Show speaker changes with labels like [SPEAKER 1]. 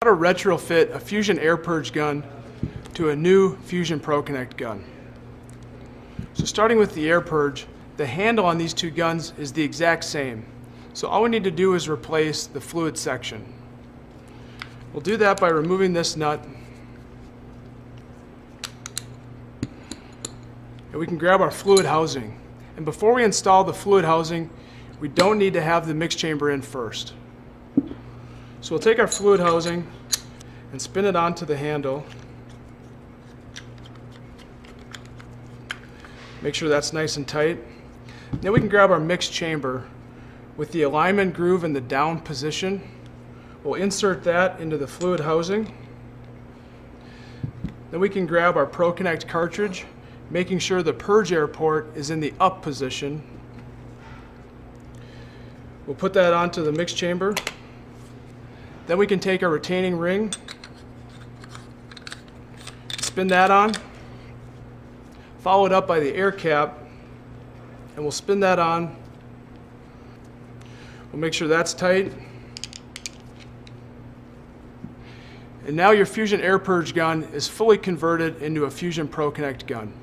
[SPEAKER 1] How to retrofit a Fusion Air Purge gun to a new Fusion ProConnect gun. So starting with the Air Purge, the handle on these two guns is the exact same. So all we need to do is replace the fluid section. We'll do that by removing this nut. And we can grab our fluid housing. And before we install the fluid housing, we don't need to have the mix chamber in first. So we'll take our fluid housing and spin it onto the handle. Make sure that's nice and tight. Then we can grab our mix chamber with the alignment groove in the down position. We'll insert that into the fluid housing. Then we can grab our ProConnect cartridge, making sure the purge air port is in the up position. We'll put that onto the mix chamber. Then we can take our retaining ring, spin that on, follow it up by the air cap, and we'll spin that on. We'll make sure that's tight. And now your Fusion Air Purge gun is fully converted into a Fusion ProConnect gun.